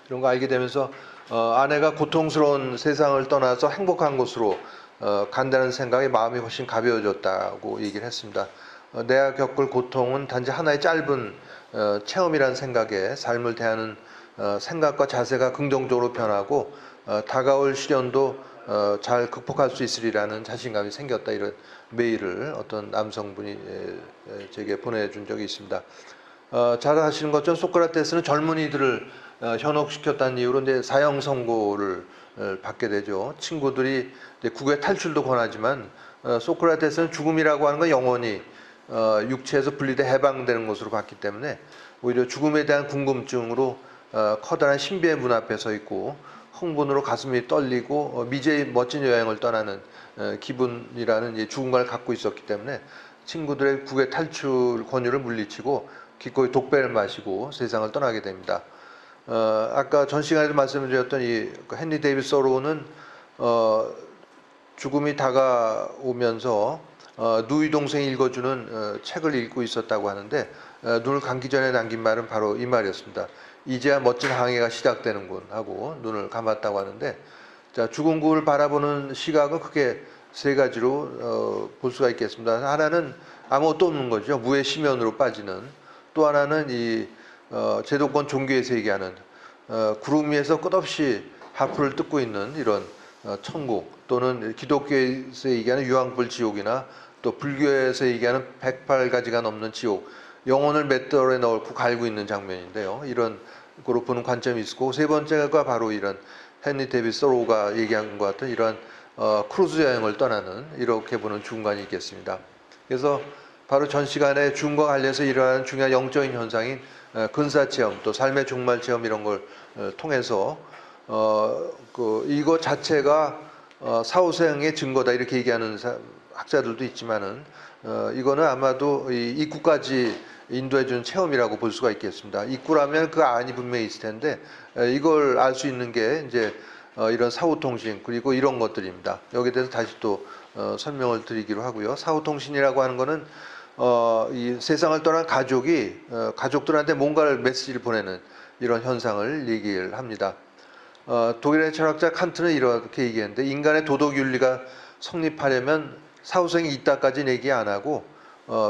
이런 거 알게 되면서 아내가 고통스러운 세상을 떠나서 행복한 곳으로 간다는 생각에 마음이 훨씬 가벼워졌다고 얘기를 했습니다. 내가 겪을 고통은 단지 하나의 짧은 체험이라는 생각에 삶을 대하는 생각과 자세가 긍정적으로 변하고 다가올 시련도 잘 극복할 수 있으리라는 자신감이 생겼다, 이런 메일을 어떤 남성분이 제게 보내준 적이 있습니다. 잘 아시는 것처럼 소크라테스는 젊은이들을 현혹시켰다는 이유로 이제 사형 선고를 받게 되죠. 친구들이 이제 국외 탈출도 권하지만 소크라테스는 죽음이라고 하는 건 영원히 육체에서 분리돼 해방되는 것으로 봤기 때문에 오히려 죽음에 대한 궁금증으로 커다란 신비의 문 앞에 서 있고 흥분으로 가슴이 떨리고 미제의 멋진 여행을 떠나는 기분이라는 죽음감을 갖고 있었기 때문에 친구들의 국외 탈출 권유를 물리치고 기꺼이 독배를 마시고 세상을 떠나게 됩니다. 아까 전 시간에도 말씀드렸던 이 헨리 데이비스 소로우는 죽음이 다가오면서 누이 동생이 읽어주는 책을 읽고 있었다고 하는데 눈을 감기 전에 남긴 말은 바로 이 말이었습니다. 이제야 멋진 항해가 시작되는군 하고 눈을 감았다고 하는데, 자, 죽음을 바라보는 시각은 크게 세 가지로 볼 수가 있겠습니다. 하나는 아무것도 없는 거죠. 무의 심연으로 빠지는. 또 하나는 이 제도권 종교에서 얘기하는 구름 위에서 끝없이 하프를 뜯고 있는 이런 천국, 또는 기독교에서 얘기하는 유황불 지옥이나 또 불교에서 얘기하는 108가지가 넘는 지옥, 영혼을 맷돌에 넣고 갈고 있는 장면인데요. 이런 거로 보는 관점이 있고, 세 번째가 바로 이런 헨리 데이비스 소로우가 얘기한 것 같은 이런 크루즈 여행을 떠나는, 이렇게 보는 중간이 있겠습니다. 그래서 바로 전 시간에 죽음과 관련해서 일어나는 중요한 영적인 현상인 근사체험, 또 삶의 종말 체험, 이런 걸 통해서 이거 자체가 사후생의 증거다, 이렇게 얘기하는 학자들도 있지만은 이거는 아마도 이 입구까지 인도해주는 체험이라고 볼 수가 있겠습니다. 입구라면 그 안이 분명히 있을 텐데 이걸 알 수 있는 게 이제 이런 사후통신, 그리고 이런 것들입니다. 여기에 대해서 다시 또 설명을 드리기로 하고요. 사후통신이라고 하는 거는 이 세상을 떠난 가족이 가족들한테 뭔가를 메시지를 보내는 이런 현상을 얘기를 합니다. 독일의 철학자 칸트는 이렇게 얘기했는데, 인간의 도덕윤리가 성립하려면 사후생이 있다까지는 얘기 안 하고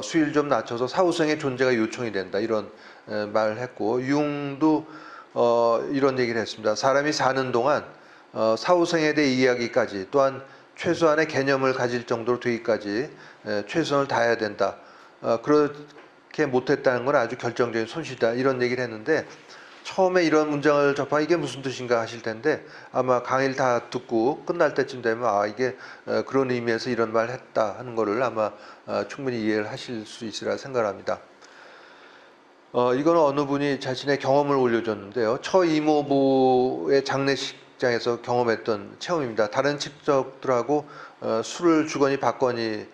수위를 좀 낮춰서 사후생의 존재가 요청이 된다, 이런 말을 했고, 융도 이런 얘기를 했습니다. 사람이 사는 동안 사후생에 대해 이야기까지, 또한 최소한의 개념을 가질 정도로 되기까지 최선을 다해야 된다. 그렇게 못했다는 건 아주 결정적인 손실이다, 이런 얘기를 했는데, 처음에 이런 문장을 접하면 이게 무슨 뜻인가 하실 텐데, 아마 강의를 다 듣고 끝날 때쯤 되면 이게 그런 의미에서 이런 말을 했다 하는 거를 아마 충분히 이해를 하실 수 있으리라 생각합니다. 이거는 어느 분이 자신의 경험을 올려줬는데요. 처이모부의 장례식장에서 경험했던 체험입니다. 다른 친척들하고 술을 주거니 받거니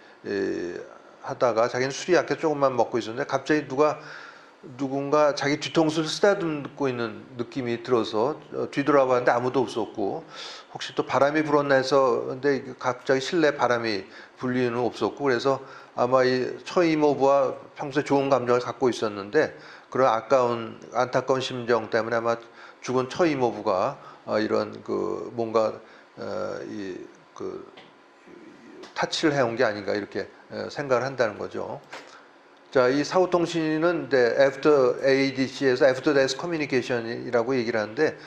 하다가 자기는 술이 약해 조금만 먹고 있었는데 갑자기 누군가 자기 뒤통수를 쓰다듬고 있는 느낌이 들어서 뒤돌아봤는데 아무도 없었고, 혹시 또 바람이 불었나 해서, 근데 갑자기 실내 바람이 불 리는 없었고, 그래서 아마 이 처이모부와 평소에 좋은 감정을 갖고 있었는데 그런 안타까운 심정 때문에 아마 죽은 처이모부가 이런 뭔가 타치를 해온 게 아닌가, 이렇게 생각을 한다는 거죠. 자, 이 사후통신은 After ADC에서 After Death Communication이라고 얘기를 하는데,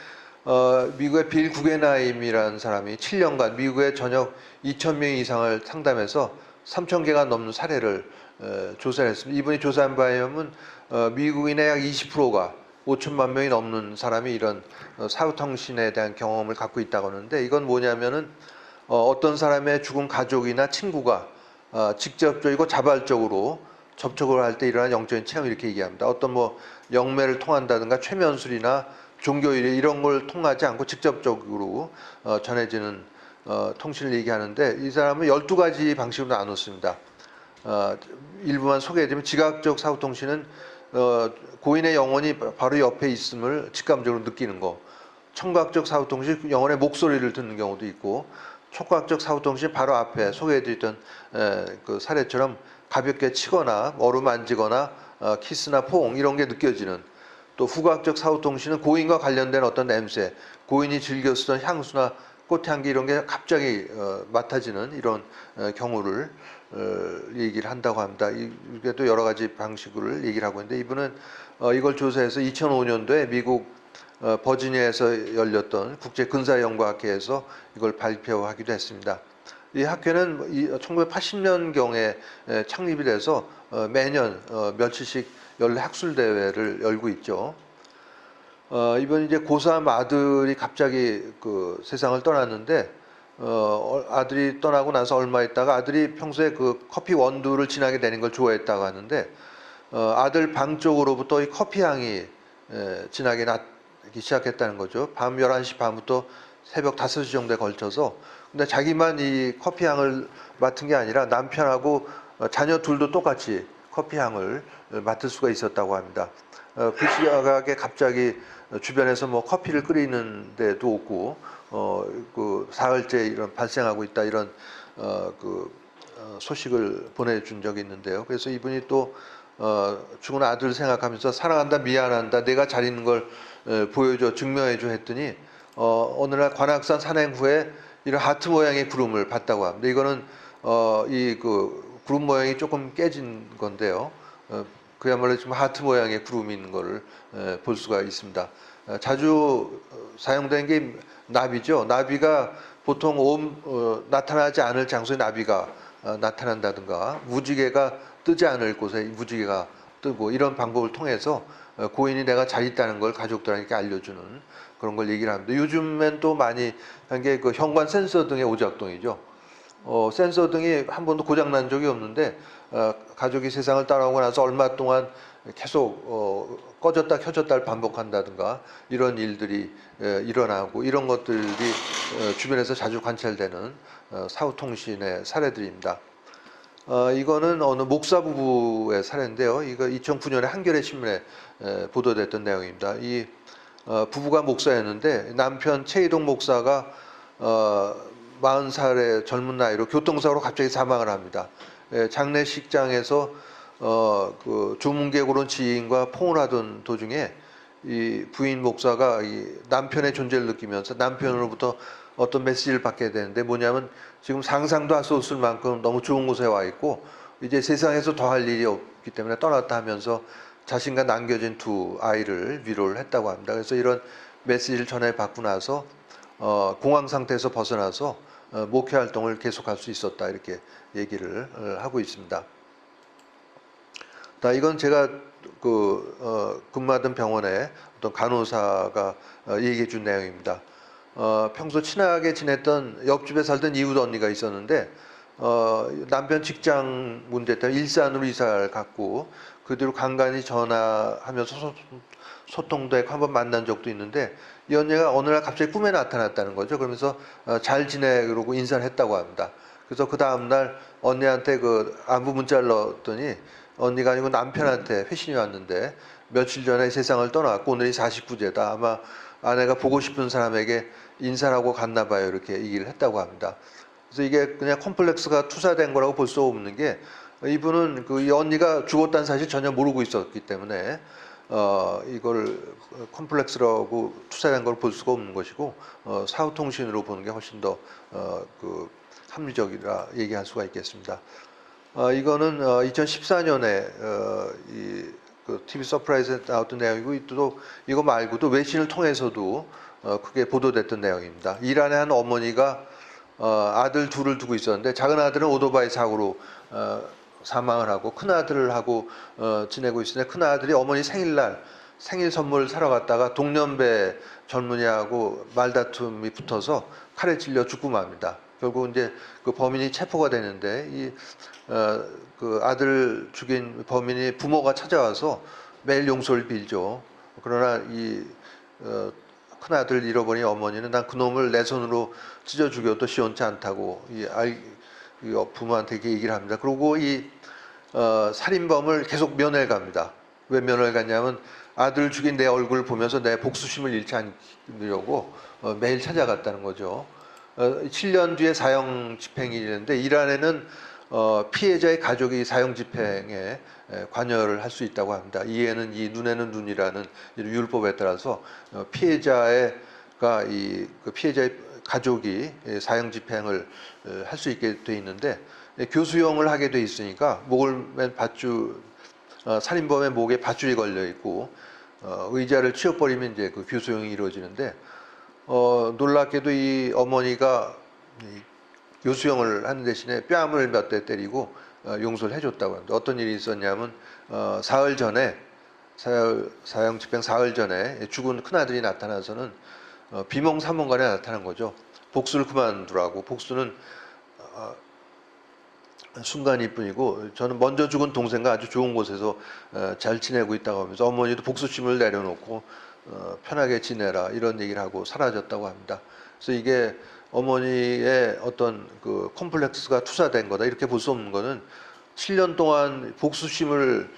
미국의 빌 구겐하임이라는 사람이 7년간 미국의 전역 2,000명 이상을 상담해서 3,000개가 넘는 사례를 조사를 했습니다. 이분이 조사한 바에 의하면 미국인의 약 20%가 5천만 명이 넘는 사람이 이런 사후통신에 대한 경험을 갖고 있다고 하는데, 이건 뭐냐면은 어떤 사람의 죽은 가족이나 친구가 직접적이고 자발적으로 접촉을 할 때 일어나는 영적인 체험, 이렇게 얘기합니다. 어떤 영매를 통한다든가 최면술이나 종교일 이런 걸 통하지 않고 직접적으로 전해지는 통신을 얘기하는데, 이 사람은 12가지 방식으로 나눴습니다. 일부만 소개해드리면, 지각적 사후통신은 고인의 영혼이 바로 옆에 있음을 직감적으로 느끼는 거. 청각적 사후통신, 영혼의 목소리를 듣는 경우도 있고, 촉각적 사후통신, 바로 앞에 소개해드렸던 그 사례처럼 가볍게 치거나 어루만지거나 키스나 포옹, 이런 게 느껴지는. 또 후각적 사후통신은 고인과 관련된 어떤 냄새, 고인이 즐겨 쓰던 향수나 꽃향기 이런 게 갑자기 맡아지는 이런 경우를 얘기를 한다고 합니다. 이게 또 여러 가지 방식을 얘기를 하고 있는데 이분은 이걸 조사해서 2005년도에 미국 버지니아에서 열렸던 국제근사연구학회에서 이걸 발표하기도 했습니다. 이 학회는 1980년경에 창립이 돼서 매년 며칠씩 연례 학술대회를 열고 있죠. 이번 이제 고3 아들이 갑자기 그 세상을 떠났는데 아들이 떠나고 나서 얼마 있다가 아들이 평소에 그 커피 원두를 진하게 내는 걸 좋아했다고 하는데 아들 방 쪽으로부터 이 커피 향이 진하게 나기 시작했다는 거죠. 밤 11시 반부터 새벽 5시 정도에 걸쳐서. 근데 자기만 이 커피 향을 맡은 게 아니라 남편하고 자녀 둘도 똑같이 커피 향을 맡을 수가 있었다고 합니다. 그 시각에 갑자기 주변에서 뭐 커피를 끓이는 데도 없고 그 사흘째 이런 발생하고 있다 이런 소식을 보내준 적이 있는데요. 그래서 이분이 또 죽은 아들 생각하면서 사랑한다, 미안한다, 내가 잘 있는 걸 보여줘, 증명해줘 했더니 어느 날 관악산 산행 후에 이런 하트 모양의 구름을 봤다고 합니다. 이거는 이 그 구름 모양이 조금 깨진 건데요. 그야말로 지금 하트 모양의 구름이 있는 것을 볼 수가 있습니다. 자주 사용된 게 나비죠. 나비가 보통 나타나지 않을 장소에 나비가 나타난다든가 무지개가 뜨지 않을 곳에 무지개가 뜨고 이런 방법을 통해서 고인이 내가 잘 있다는 걸 가족들에게 알려주는 그런 걸 얘기를 합니다. 요즘엔 또 많이 한 게 그 현관 센서 등의 오작동이죠. 센서 등이 한 번도 고장 난 적이 없는데 가족이 세상을 떠나고 나서 얼마 동안 계속 꺼졌다 켜졌다를 반복한다든가 이런 일들이 일어나고 이런 것들이 주변에서 자주 관찰되는 사후통신의 사례들입니다. 이거는 어느 목사 부부의 사례인데요. 이거 2009년에 한겨레 신문에 보도됐던 내용입니다. 이 부부가 목사였는데 남편 최희동 목사가 40살의 젊은 나이로 교통사고로 갑자기 사망을 합니다. 장례식장에서 그 조문객으로 지인과 포옹을 하던 도중에 이 부인 목사가 이 남편의 존재를 느끼면서 남편으로부터 어떤 메시지를 받게 되는데 뭐냐면 지금 상상도 할 수 없을 만큼 너무 좋은 곳에 와 있고 이제 세상에서 더 할 일이 없기 때문에 떠났다 하면서 자신과 남겨진 두 아이를 위로를 했다고 합니다. 그래서 이런 메시지를 전해받고 나서 공황 상태에서 벗어나서 목회 활동을 계속할 수 있었다 이렇게 얘기를 하고 있습니다. 이건 제가 근무하던 병원에 어떤 간호사가 얘기해 준 내용입니다. 평소 친하게 지냈던 옆집에 살던 이웃 언니가 있었는데 남편 직장 문제 때문에 일산으로 이사를 갔고 그 뒤로 간간히 전화하면서 소통도 했고 한번 만난 적도 있는데 이 언니가 어느 날 갑자기 꿈에 나타났다는 거죠. 그러면서 잘 지내 그러고 인사를 했다고 합니다. 그래서 그 다음 날 언니한테 그 안부 문자를 넣었더니 언니가 아니고 남편한테 회신이 왔는데 며칠 전에 세상을 떠났고 오늘이 49제다. 아마 아내가 보고 싶은 사람에게 인사를 하고 갔나 봐요. 이렇게 얘기를 했다고 합니다. 그래서 이게 그냥 컴플렉스가 투사된 거라고 볼 수 없는 게 이분은 이 언니가 죽었다는 사실 전혀 모르고 있었기 때문에 이걸 컴플렉스라고 투사된 걸 볼 수가 없는 것이고 사후통신으로 보는 게 훨씬 더 합리적이라 얘기할 수가 있겠습니다. 이거는 2014년에 그 TV 서프라이즈에 나왔던 내용이고 또 이거 말고도 외신을 통해서도 크게 보도됐던 내용입니다. 이란의 한 어머니가 아들 둘을 두고 있었는데 작은 아들은 오토바이 사고로 사망을 하고 큰 아들하고 지내고 있으는데 큰 아들이 어머니 생일날 생일 선물 사러 갔다가 동년배 젊은이하고 말다툼이 붙어서 칼에 찔려 죽고 맙니다. 결국 이제 그 범인이 체포가 되는데 그 아들 죽인 범인이 부모가 찾아와서 매일 용서를 빌죠. 그러나 큰 아들 잃어버린 어머니는 난 그놈을 내 손으로 찢어 죽여도 시원치 않다고 부모한테 이렇게 얘기를 합니다. 그리고 살인범을 계속 면회를 갑니다. 왜 면회를 갔냐면 아들 죽인 내 얼굴을 보면서 내 복수심을 잃지 않으려고 매일 찾아갔다는 거죠. 7년 뒤에 사형 집행이 있는데 이란에는 피해자의 가족이 사형 집행에 관여를 할 수 있다고 합니다. 이에는 이 눈에는 눈이라는 율법에 따라서 피해자가 그 피해자의 가족이 사형 집행을 할 수 있게 돼 있는데 교수형을 하게 돼 있으니까 목을 맨 밧줄 살인범의 목에 밧줄이 걸려 있고 의자를 치워버리면 이제 그 교수형이 이루어지는데 놀랍게도 이 어머니가 교수형을 하는 대신에 뺨을 몇 대 때리고 용서를 해줬다고 합니다. 어떤 일이 있었냐면 사흘 전에 사형 집행 사흘 전에 죽은 큰아들이 나타나서는 비몽사몽간에 나타난 거죠. 복수를 그만두라고. 복수는 순간일 뿐이고 저는 먼저 죽은 동생과 아주 좋은 곳에서 잘 지내고 있다고 하면서 어머니도 복수심을 내려놓고 편하게 지내라 이런 얘기를 하고 사라졌다고 합니다. 그래서 이게 어머니의 어떤 그 컴플렉스가 투사된 거다 이렇게 볼 수 없는 거는 7년 동안 복수심을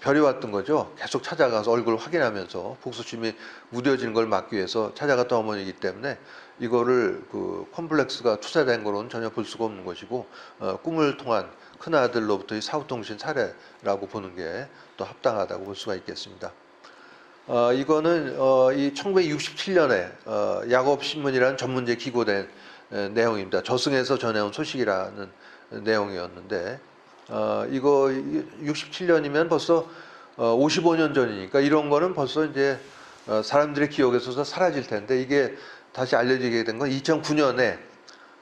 벼려왔던 거죠. 계속 찾아가서 얼굴 확인하면서 복수심이 무뎌지는 걸 막기 위해서 찾아갔던 어머니이기 때문에 이거를 그 컴플렉스가 투사된 거로는 전혀 볼 수가 없는 것이고 꿈을 통한 큰아들로부터의 사후통신 사례라고 보는 게 또 합당하다고 볼 수가 있겠습니다. 이거는 이 1967년에 야곱신문이라는 전문지에 기고된 내용입니다. 저승에서 전해온 소식이라는 내용이었는데 이거 67년이면 벌써 55년 전이니까 이런 거는 벌써 이제 사람들의 기억에서 사라질 텐데 이게 다시 알려지게 된 건 2009년에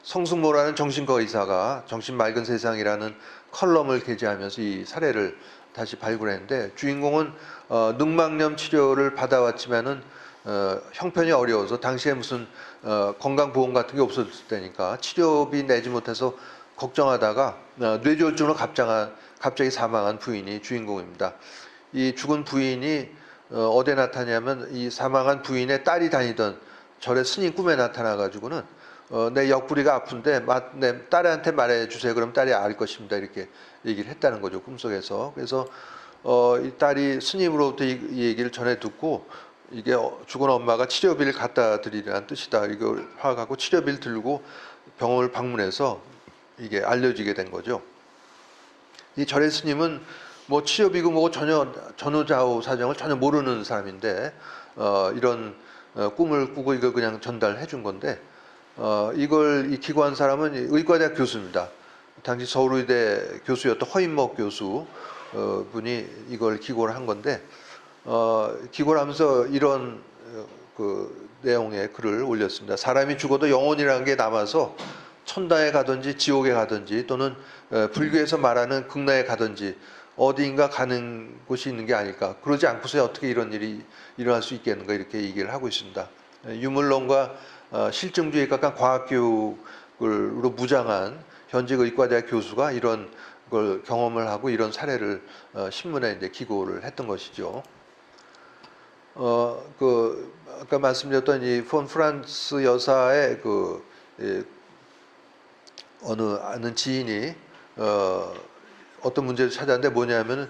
성승모라는 정신과 의사가 정신 맑은 세상이라는 컬럼을 게재하면서 이 사례를 다시 발굴했는데 주인공은 늑막염 치료를 받아왔지만은 형편이 어려워서 당시에 무슨 건강보험 같은 게 없었을 때니까 치료비 내지 못해서 걱정하다가 뇌졸중으로 갑자기 사망한 부인이 주인공입니다. 이 죽은 부인이 어디에 나타나냐면 이 사망한 부인의 딸이 다니던 절에 스님 꿈에 나타나가지고는 내 옆구리가 아픈데 내 딸한테 말해주세요. 그럼 딸이 알 것입니다. 이렇게 얘기를 했다는 거죠. 꿈속에서. 그래서 이 딸이 스님으로부터 이 얘기를 전해 듣고 이게 죽은 엄마가 치료비를 갖다 드리라는 뜻이다. 이걸 파악하고 치료비를 들고 병원을 방문해서 이게 알려지게 된 거죠. 이 절의 스님은 뭐 치료비고 뭐고 전혀 전후좌우 사정을 전혀 모르는 사람인데 이런 꿈을 꾸고 이걸 그냥 전달해 준 건데 이걸 익히고 한 사람은 의과대학 교수입니다. 당시 서울의대 교수였던 허인목 교수 분이 이걸 기고를 한 건데 기고를 하면서 이런 그 내용의 글을 올렸습니다. 사람이 죽어도 영혼이라는 게 남아서 천당에 가든지 지옥에 가든지 또는 불교에서 말하는 극락에 가든지 어디인가 가는 곳이 있는 게 아닐까. 그러지 않고서 어떻게 이런 일이 일어날 수 있겠는가 이렇게 얘기를 하고 있습니다. 유물론과 실증주의에 가까운 과학교육으로 무장한 현직 의과대학 교수가 이런 걸 경험을 하고 이런 사례를 신문에 이제 기고를 했던 것이죠. 아까 말씀드렸던 이 폰 프란스 여사의 어느 아는 지인이 어떤 문제를 찾았는데 뭐냐면은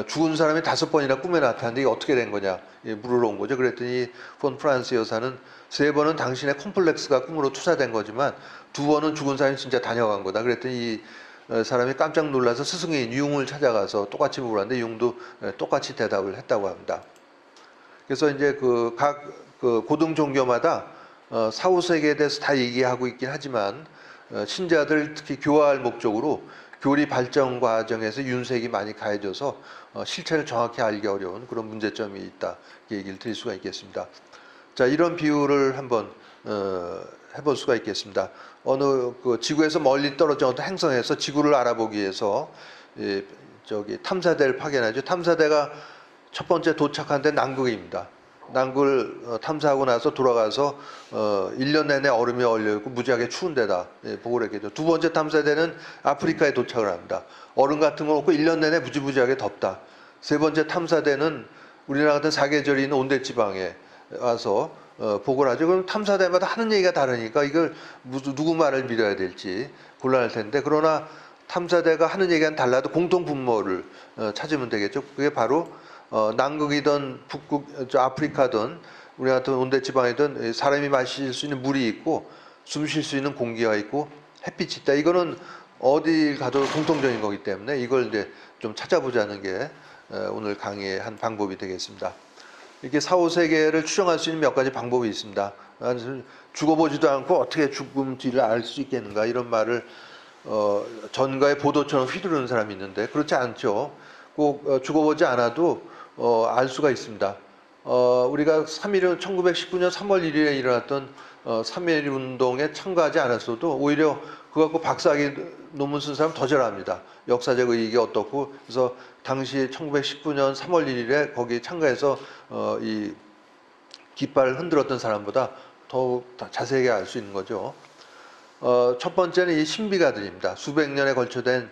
죽은 사람이 5번이나 꿈에 나타났는데 이게 어떻게 된 거냐 물으러 온 거죠. 그랬더니 폰 프란스 여사는 3번은 당신의 콤플렉스가 꿈으로 투사된 거지만 2번은 죽은 사람이 진짜 다녀간 거다. 그랬더니 이 사람이 깜짝 놀라서 스승인 융을 찾아가서 똑같이 물었는데 융도 똑같이 대답을 했다고 합니다. 그래서 이제 각 고등 종교마다 사후세계에 대해서 다 얘기하고 있긴 하지만 신자들 특히 교화할 목적으로 교리 발전 과정에서 윤색이 많이 가해져서 실체를 정확히 알기 어려운 그런 문제점이 있다. 얘기를 드릴 수가 있겠습니다. 자, 이런 비유를 한번 해볼 수가 있겠습니다. 어느 지구에서 멀리 떨어진 어떤 행성에서 지구를 알아보기 위해서 탐사대를 파견하죠. 탐사대가 첫 번째 도착한 데 남극입니다. 남극을 탐사하고 나서 돌아가서 1년 내내 얼음이 얼려있고 무지하게 추운 데다 보고를 했겠죠. 두 번째 탐사대는 아프리카에 도착을 합니다. 얼음 같은 거 없고 1년 내내 무지무지하게 덥다. 세 번째 탐사대는 우리나라 같은 사계절이 있는 온대지방에 와서 보고를 하죠. 그럼 탐사대마다 하는 얘기가 다르니까 이걸 누구 말을 믿어야 될지 곤란할 텐데 그러나 탐사대가 하는 얘기는 달라도 공통 분모를 찾으면 되겠죠. 그게 바로 남극이든 북극, 아프리카든 우리 같은 온대지방이든 사람이 마실 수 있는 물이 있고 숨 쉴 수 있는 공기가 있고 햇빛이 있다. 이거는 어딜 가도 공통적인 거기 때문에 이걸 이제 좀 찾아보자는 게 오늘 강의의 한 방법이 되겠습니다. 이렇게 사후세계를 추정할 수 있는 몇 가지 방법이 있습니다. 죽어보지도 않고 어떻게 죽음 뒤를 알 수 있겠는가 이런 말을 전가의 보도처럼 휘두르는 사람이 있는데 그렇지 않죠. 꼭 죽어보지 않아도 알 수가 있습니다. 우리가 1919년 3월 1일에 일어났던 3.1 운동에 참가하지 않았어도 오히려 그거 갖고 박사학위 논문 쓴 사람 더 잘합니다. 역사적 의익이 어떻고 그래서 당시 1919년 3월 1일에 거기에 참가해서 이 깃발을 흔들었던 사람보다 더욱 자세하게 알 수 있는 거죠. 첫 번째는 이 신비가들입니다. 수백 년에 걸쳐된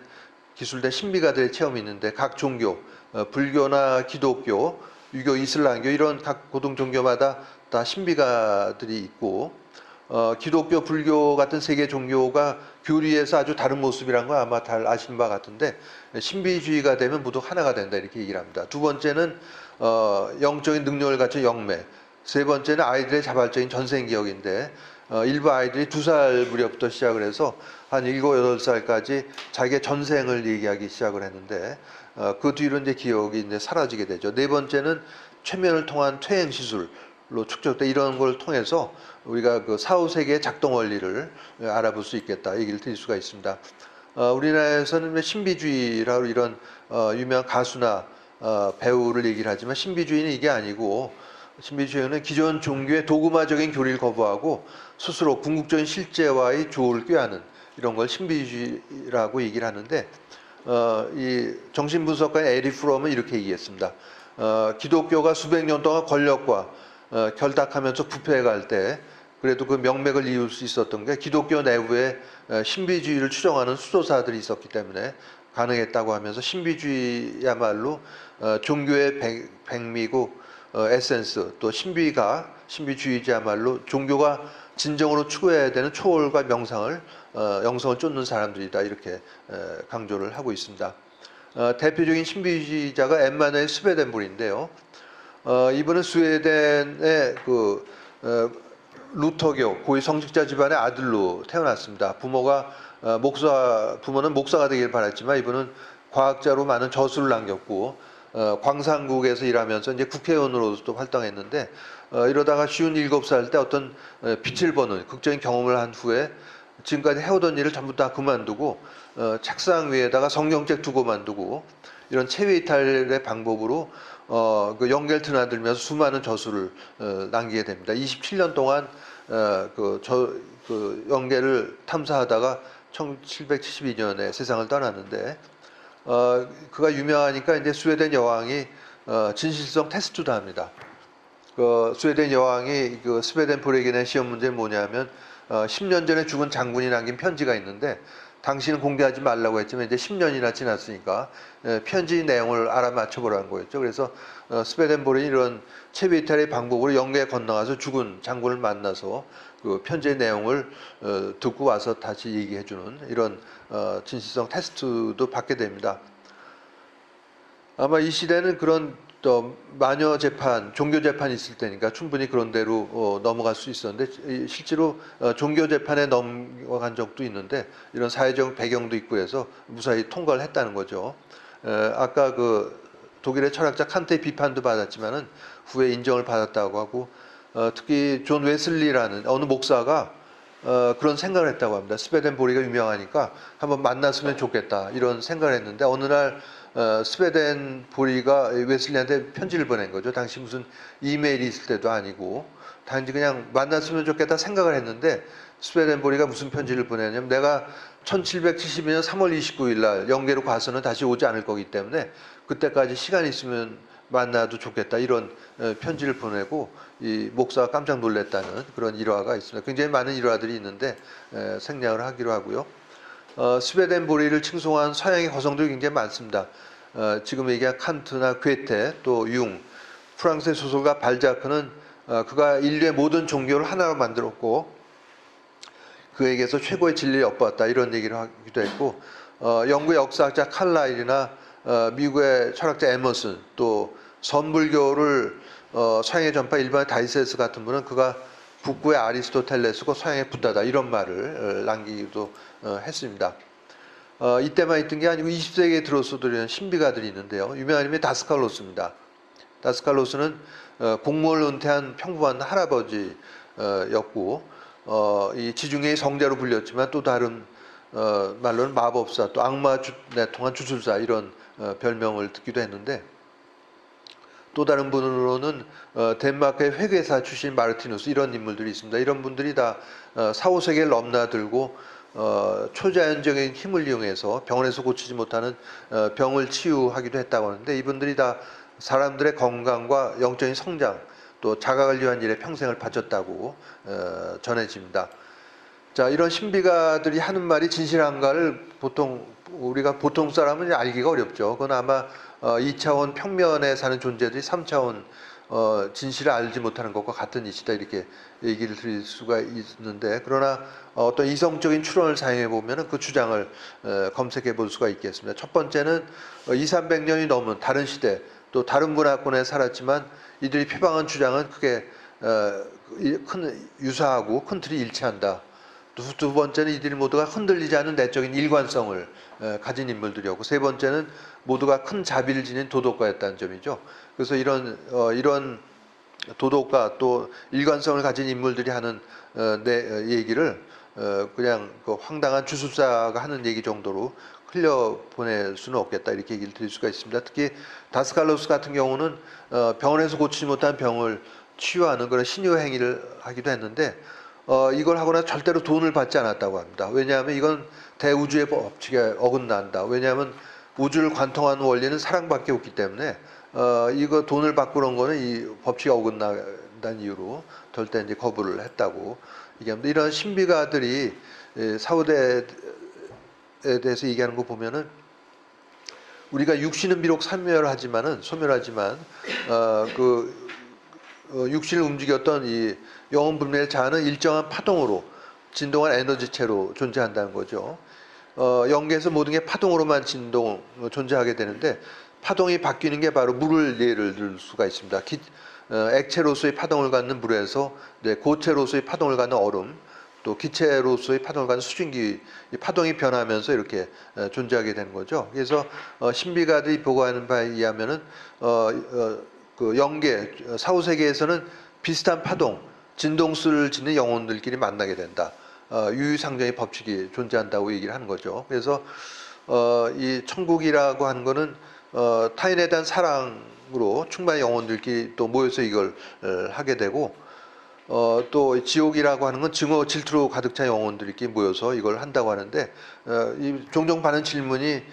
기술된 신비가들의 체험이 있는데 각 종교, 불교나 기독교, 유교, 이슬람교 이런 각 고등 종교마다 다 신비가들이 있고 기독교, 불교 같은 세계 종교가 교리에서 아주 다른 모습이란 거 아마 잘 아시는 바 같은데 신비주의가 되면 모두 하나가 된다 이렇게 얘기를 합니다. 두 번째는 영적인 능력을 갖춘 영매, 세 번째는 아이들의 자발적인 전생기억인데 일부 아이들이 2살 무렵부터 시작을 해서 한 7, 8살까지 자기의 전생을 얘기하기 시작을 했는데 그 뒤로 이제 기억이 이제 사라지게 되죠. 네 번째는 최면을 통한 퇴행 시술로 축적돼 이런 걸 통해서 우리가 그 사후 세계의 작동 원리를 알아볼 수 있겠다 얘기를 드릴 수가 있습니다. 우리나라에서는 신비주의라고 이런 유명한 가수나 배우를 얘기를 하지만 신비주의는 이게 아니고 신비주의는 기존 종교의 도구마적인 교리를 거부하고 스스로 궁극적인 실제와의 조를 꾀하는 이런 걸 신비주의라고 얘기를 하는데 이 정신분석가인 에리 프롬은 이렇게 얘기했습니다. 기독교가 수백 년 동안 권력과 결탁하면서 부패해갈 때 그래도 그 명맥을 이을 수 있었던 게 기독교 내부에 신비주의를 추정하는 수도사들이 있었기 때문에 가능했다고 하면서 신비주의야말로 종교의 백미고 에센스 또 신비가 신비주의자야말로 종교가 진정으로 추구해야 되는 초월과 명상을 영성을 쫓는 사람들이다 이렇게 강조를 하고 있습니다. 대표적인 신비주의자가 엠마누엘 스웨덴볼인데요. 이분은 스웨덴의 그 루터교 고위 성직자 집안의 아들로 태어났습니다. 부모는 목사가 되길 바랐지만 이분은 과학자로 많은 저술을 남겼고 광산국에서 일하면서 이제 국회의원으로도 활동했는데 이러다가 57살 때 어떤 빛을 보는 극적인 경험을 한 후에 지금까지 해오던 일을 전부 다 그만두고 책상 위에다가 성경책 두고 만두고 이런 체외 이탈의 방법으로 그 연결 드나들면서 수많은 저술을 남기게 됩니다. 27년 동안 그 연계를 탐사하다가 1772년에 세상을 떠났는데 그가 유명하니까 이제 스웨덴 여왕이 진실성 테스트도 합니다. 그 스웨덴 여왕이 그 스웨덴볼에게 낸 시험 문제는 뭐냐면 10년 전에 죽은 장군이 남긴 편지가 있는데 당신은 공개하지 말라고 했지만 이제 10년이나 지났으니까 편지 내용을 알아맞혀 보라는 거였죠. 그래서 스웨덴볼이 이런 체비탈의 방법으로 영계에 건너가서 죽은 장군을 만나서 그 편지의 내용을 듣고 와서 다시 얘기해주는 이런 진실성 테스트도 받게 됩니다. 아마 이 시대는 그런 마녀 재판, 종교 재판이 있을 때니까 충분히 그런 대로 넘어갈 수 있었는데 실제로 종교 재판에 넘어간 적도 있는데 이런 사회적 배경도 있고 해서 무사히 통과를 했다는 거죠. 아까 그 독일의 철학자 칸트의 비판도 받았지만은 후에 인정을 받았다고 하고 특히 존 웨슬리라는 어느 목사가 그런 생각을 했다고 합니다. 스웨덴보리가 유명하니까 한번 만났으면 좋겠다 이런 생각을 했는데 어느 날 스웨덴보리가 웨슬리한테 편지를 보낸 거죠. 당시 무슨 이메일이 있을 때도 아니고 단지 그냥 만났으면 좋겠다 생각을 했는데 스웨덴보리가 무슨 편지를 보내냐면 내가 1772년 3월 29일 날 영계로 가서는 다시 오지 않을 거기 때문에 그때까지 시간이 있으면 만나도 좋겠다 이런 편지를 보내고 이 목사가 깜짝 놀랐다는 그런 일화가 있습니다. 굉장히 많은 일화들이 있는데 생략을 하기로 하고요. 스웨덴보리를 칭송한 서양의 거성들이 굉장히 많습니다. 지금 얘기한 칸트나 괴테 또 융, 프랑스의 소설가 발자크는 그가 인류의 모든 종교를 하나로 만들었고 그에게서 최고의 진리를 엿보았다 이런 얘기를 하기도 했고 영국의 역사학자 칼라일이나 미국의 철학자 에머슨 또 선불교를 서양에 전파 일반의 다이세스 같은 분은 그가 북구의 아리스토텔레스고 서양의 부다다 이런 말을 남기기도 했습니다. 이때만 있던 게 아니고 20세기에 들어서도 이런 신비가들이 있는데요. 유명한 이름이 다스칼로스입니다. 다스칼로스는 공무원을 은퇴한 평범한 할아버지였고 이 지중해의 성자로 불렸지만 또 다른 말로는 마법사 또 악마 내통한 주술사 이런 별명을 듣기도 했는데 또 다른 분으로는 덴마크의 회계사 출신 마르티누스 이런 인물들이 있습니다. 이런 분들이 다 4, 5세기를 넘나들고 초자연적인 힘을 이용해서 병원에서 고치지 못하는 병을 치유하기도 했다고 하는데 이분들이 다 사람들의 건강과 영적인 성장 또 자각을 위한 일에 평생을 바쳤다고 전해집니다. 자, 이런 신비가들이 하는 말이 진실한가를 우리가 보통 사람은 알기가 어렵죠. 그건 아마 2차원 평면에 사는 존재들이 3차원 진실을 알지 못하는 것과 같은 이치다 이렇게 얘기를 드릴 수가 있는데 그러나 어떤 이성적인 추론을 사용해 보면 그 주장을 검색해 볼 수가 있겠습니다. 첫 번째는 200~300년이 넘은 다른 시대 또 다른 문화권에 살았지만 이들이 표방한 주장은 크게 유사하고 큰 틀이 일치한다. 두 번째는 이들이 모두가 흔들리지 않는 내적인 일관성을 가진 인물들이었고 세 번째는 모두가 큰 자비를 지닌 도덕가였다는 점이죠. 그래서 이런 도덕가 또 일관성을 가진 인물들이 하는 내 얘기를 그냥 그 황당한 주술사가 하는 얘기 정도로 흘려보낼 수는 없겠다 이렇게 얘기를 드릴 수가 있습니다. 특히 다스칼로스 같은 경우는 병원에서 고치지 못한 병을 치유하는 그런 신유 행위를 하기도 했는데 이걸 하거나 절대로 돈을 받지 않았다고 합니다. 왜냐하면 이건 대우주의 법칙에 어긋난다. 왜냐하면 우주를 관통하는 원리는 사랑밖에 없기 때문에 이거 돈을 받고 그런 거는 이 법칙에 어긋난다는 이유로 절대 이제 거부를 했다고 얘기합니다. 이런 신비가들이 사후대에 대해서 얘기하는 거 보면은 우리가 육신은 비록 소멸하지만 육신을 움직였던 이 영혼 분멸의 자아는 일정한 파동으로 진동한 에너지체로 존재한다는 거죠. 영계에서 모든 게 파동으로만 존재하게 되는데 파동이 바뀌는 게 바로 물을 예를 들 수가 있습니다. 액체로서의 파동을 갖는 물에서 고체로서의 파동을 갖는 얼음 또 기체로서의 파동을 갖는 수증기 이 파동이 변하면서 이렇게 존재하게 되는 거죠. 그래서 신비가들이 보고하는 바에 의하면은 그 영계 사후세계에서는 비슷한 파동 진동수를 짓는 영혼들끼리 만나게 된다. 유유상종의 법칙이 존재한다고 얘기를 하는 거죠. 그래서 이 천국이라고 하는 거는 타인에 대한 사랑으로 충만한 영혼들끼리 또 모여서 이걸 하게 되고 또 지옥이라고 하는 건 증오 질투로 가득 찬 영혼들끼리 모여서 이걸 한다고 하는데 종종 받는 질문이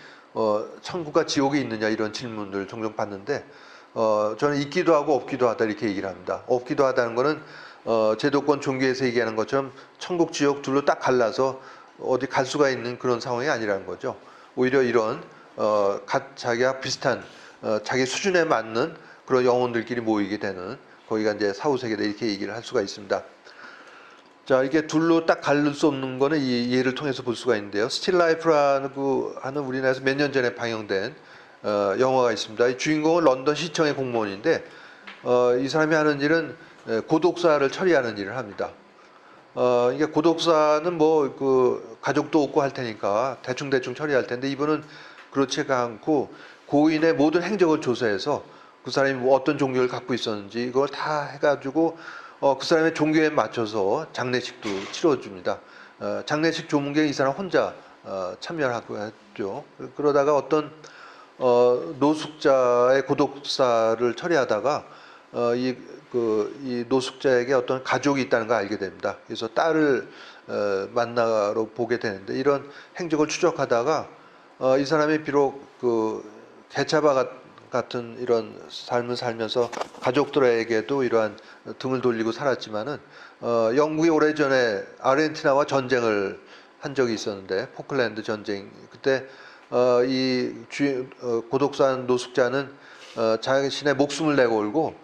천국과 지옥이 있느냐 이런 질문을 종종 받는데 저는 있기도 하고 없기도 하다 이렇게 얘기를 합니다. 없기도 하다는 거는 제도권 종교에서 얘기하는 것처럼 천국 지옥 둘로 딱 갈라서 어디 갈 수가 있는 그런 상황이 아니라는 거죠. 오히려 이런 자기가 비슷한 자기 수준에 맞는 그런 영혼들끼리 모이게 되는 거기가 이제 사후세계다 이렇게 얘기를 할 수가 있습니다. 자, 이게 둘로 딱 갈릴 수 없는 거는 이 예를 통해서 볼 수가 있는데요. 스틸 라이프라는 우리나라에서 몇 년 전에 방영된 영화가 있습니다. 이 주인공은 런던 시청의 공무원인데 이 사람이 하는 일은 고독사를 처리하는 일을 합니다. 이게 고독사는 뭐 그 가족도 없고 할 테니까 대충 처리할 텐데 이분은 그렇지가 않고 고인의 모든 행적을 조사해서 그 사람이 뭐 어떤 종교를 갖고 있었는지 이걸 다 해가지고 그 사람의 종교에 맞춰서 장례식도 치러줍니다. 장례식 조문객 이 사람 혼자 참여하고 했죠. 그러다가 어떤 노숙자의 고독사를 처리하다가 이 노숙자에게 어떤 가족이 있다는 걸 알게 됩니다. 그래서 딸을 만나러 보게 되는데 이런 행적을 추적하다가 이 사람이 비록 그 개차바 같은 이런 삶을 살면서 가족들에게도 이러한 등을 돌리고 살았지만은 영국이 오래전에 아르헨티나와 전쟁을 한 적이 있었는데 포클랜드 전쟁 그때 고독사 노숙자는 자신의 목숨을 내걸고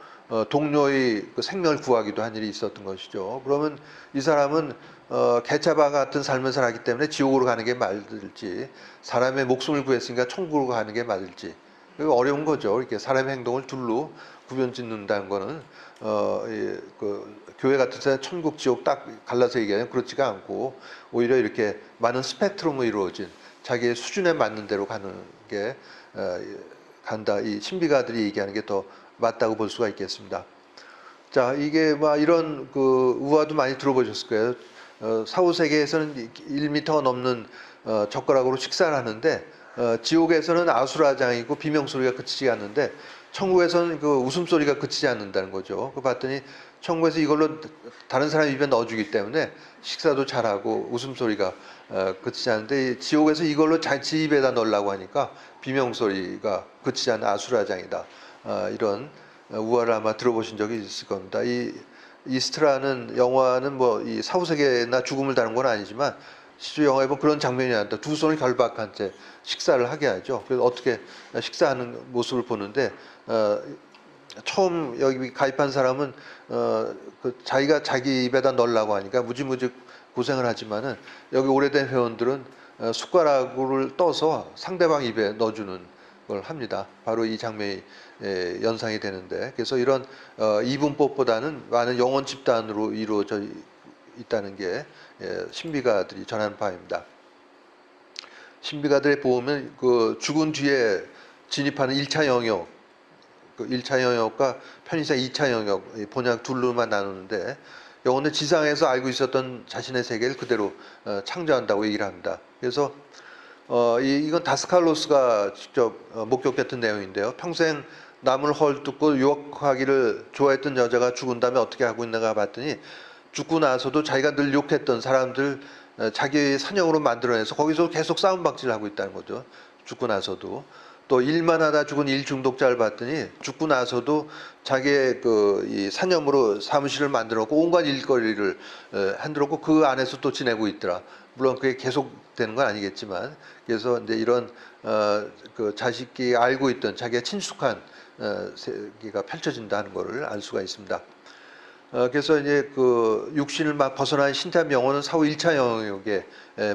동료의 그 생명을 구하기도 한 일이 있었던 것이죠. 그러면 이 사람은 개차바 같은 삶을 살았기 때문에 지옥으로 가는 게 맞을지 사람의 목숨을 구했으니까 천국으로 가는 게 맞을지 어려운 거죠. 이렇게 사람의 행동을 둘로 구별짓는다는 거는 교회 같은 데는 천국 지옥 딱 갈라서 얘기하면 그렇지가 않고 오히려 이렇게 많은 스펙트럼으로 이루어진 자기의 수준에 맞는 대로 가는 게 간다. 이 신비가들이 얘기하는 게 더 맞다고 볼 수가 있겠습니다. 자, 이게 막 이런 그 우화도 많이 들어보셨을 거예요. 사후세계에서는 1m가 넘는 젓가락으로 식사를 하는데 지옥에서는 아수라장이고 비명소리가 그치지 않는데 천국에서는 그 웃음소리가 그치지 않는다는 거죠. 그 봤더니 천국에서 이걸로 다른 사람 입에 넣어주기 때문에 식사도 잘하고 웃음소리가 그치지 않는데 지옥에서 이걸로 지 입에다 넣으려고 하니까 비명소리가 그치지 않는 아수라장이다. 이런 우화를 아마 들어보신 적이 있을 겁니다. 이 이스트라는 영화는 뭐 이 사후세계나 죽음을 다룬 건 아니지만 실제 영화에 보면 그런 장면이 나온다. 두 손을 결박한 채 식사를 하게 하죠. 그래서 어떻게 식사하는 모습을 보는데 처음 여기 가입한 사람은 그 자기가 자기 입에다 넣으려고 하니까 무지무지 고생을 하지만은 여기 오래된 회원들은 숟가락을 떠서 상대방 입에 넣어주는 걸 합니다. 바로 이 장면이 연상이 되는데 그래서 이런 이분법보다는 많은 영혼 집단으로 이루어져 있다는 게 신비가들이 전하는 바입니다. 신비가들에 보면 그 죽은 뒤에 진입하는 1차 영역, 그 1차 영역과 편의상 2차 영역, 본약 둘로만 나누는데 영혼은 지상에서 알고 있었던 자신의 세계를 그대로 창조한다고 얘기를 합니다. 그래서 이건 다스칼로스가 직접 목격했던 내용인데요. 평생 남을 헐뜯고 유혹하기를 좋아했던 여자가 죽은 다음에 어떻게 하고 있는가 봤더니 죽고 나서도 자기가 늘 욕했던 사람들 자기의 사냥으로 만들어내서 거기서 계속 싸움박질을 하고 있다는 거죠. 죽고 나서도. 또 일만 하다 죽은 일 중독자를 봤더니 죽고 나서도 자기의 이 사념으로 사무실을 만들어놓고 온갖 일거리를 흔들었고 그 안에서 또 지내고 있더라. 물론 그게 계속 되는 건 아니겠지만 그래서 이제 이런 그 자식이 알고 있던 자기가 친숙한 세계가 펼쳐진다는 것을 알 수가 있습니다. 그래서 이제 그 육신을 막 벗어난 신탄 영혼은 사후 1차 영역에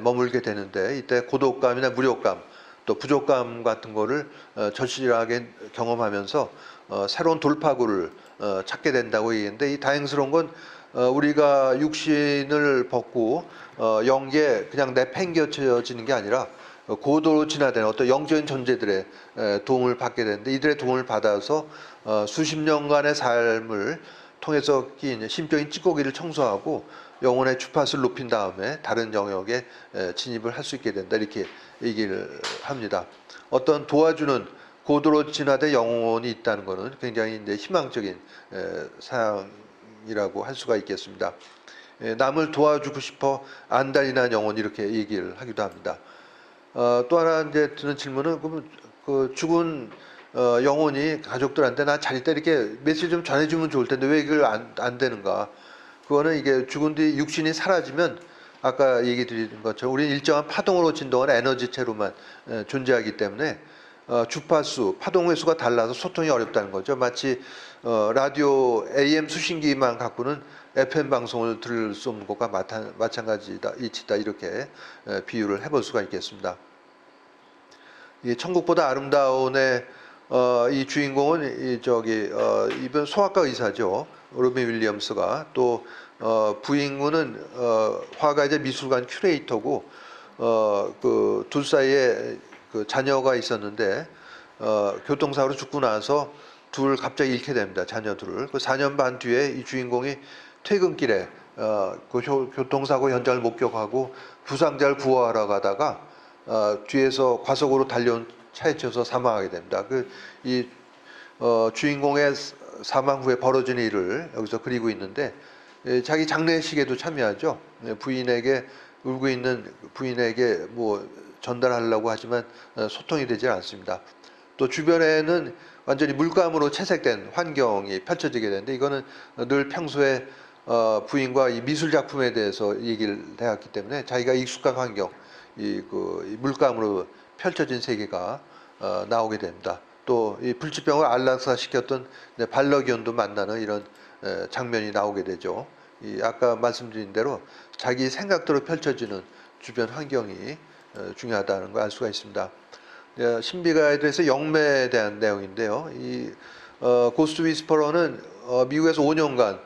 머물게 되는데 이때 고독감이나 무력감 또 부족감 같은 거를 절실하게 경험하면서 새로운 돌파구를 찾게 된다고 얘기했는데 이 다행스러운 건 우리가 육신을 벗고 영계 그냥 내팽겨쳐지는 게 아니라 고도로 진화된 어떤 영적인 존재들의 도움을 받게 되는데 이들의 도움을 받아서 수십 년간의 삶을 통해서 끼인 심적인 찌꺼기를 청소하고 영혼의 주파수를 높인 다음에 다른 영역에 진입을 할 수 있게 된다 이렇게 얘기를 합니다. 어떤 도와주는 고도로 진화된 영혼이 있다는 것은 굉장히 이제 희망적인 사항이라고 할 수가 있겠습니다. 남을 도와주고 싶어 안달이 영혼 이렇게 얘기를 하기도 합니다. 또 하나 이제 드는 질문은 그럼 그 죽은 영혼이 가족들한테 나 잘 있다 이렇게 메시지 좀 전해주면 좋을 텐데 왜 이걸 안 되는가? 그거는 이게 죽은 뒤 육신이 사라지면 아까 얘기 드린 것처럼 우리는 일정한 파동으로 진동하는 에너지체로만 존재하기 때문에 주파수, 파동 횟수가 달라서 소통이 어렵다는 거죠. 마치 라디오 AM 수신기만 갖고는 FM 방송을 들을 수 없는 것과 마찬가지다, 이치다 이렇게 비유를 해볼 수가 있겠습니다. 이 천국보다 아름다운의 이 주인공은 이번 소아과 의사죠. 로빈 윌리엄스가 또 부인군은 화가이자 미술관 큐레이터고 그 둘 사이에 그 자녀가 있었는데 교통사고로 죽고 나서 둘 갑자기 잃게 됩니다. 자녀들을. 그 4년 반 뒤에 이 주인공이 퇴근길에 그 교통사고 현장을 목격하고 부상자를 구하러 가다가 뒤에서 과속으로 달려온 차에 쳐서 사망하게 됩니다. 주인공의 사망 후에 벌어진 일을 여기서 그리고 있는데 자기 장례식에도 참여하죠. 부인에게 울고 있는 부인에게 뭐 전달하려고 하지만 소통이 되지 않습니다. 또 주변에는 완전히 물감으로 채색된 환경이 펼쳐지게 되는데 이거는 늘 평소에 부인과 이 미술 작품에 대해서 얘기를 해왔기 때문에 자기가 익숙한 환경, 이 물감으로 펼쳐진 세계가 나오게 됩니다. 또 이 불치병을 안락사시켰던 반려견도 만나는 이런 장면이 나오게 되죠. 아까 말씀드린 대로 자기 생각대로 펼쳐지는 주변 환경이 중요하다는 걸 알 수가 있습니다. 신비가에 대해서 영매에 대한 내용인데요. 고스트 위스퍼러는 미국에서 5년간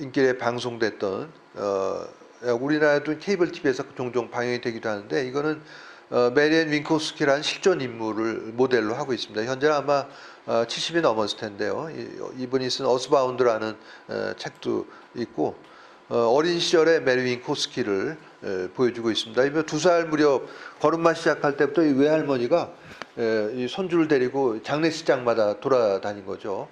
인기에 방송됐던 우리나라도 케이블 TV에서 종종 방영이 되기도 하는데 이거는 메리앤 윙코스키라는 실존 인물을 모델로 하고 있습니다. 현재는 아마 70이 넘었을 텐데요. 이분이 쓴 어스바운드라는 책도 있고 어린 시절의 메리 윙코스키를 보여주고 있습니다. 이번 2살 무렵 걸음마 시작할 때부터 이 외할머니가 이 손주를 데리고 장례식장마다 돌아다닌 거죠.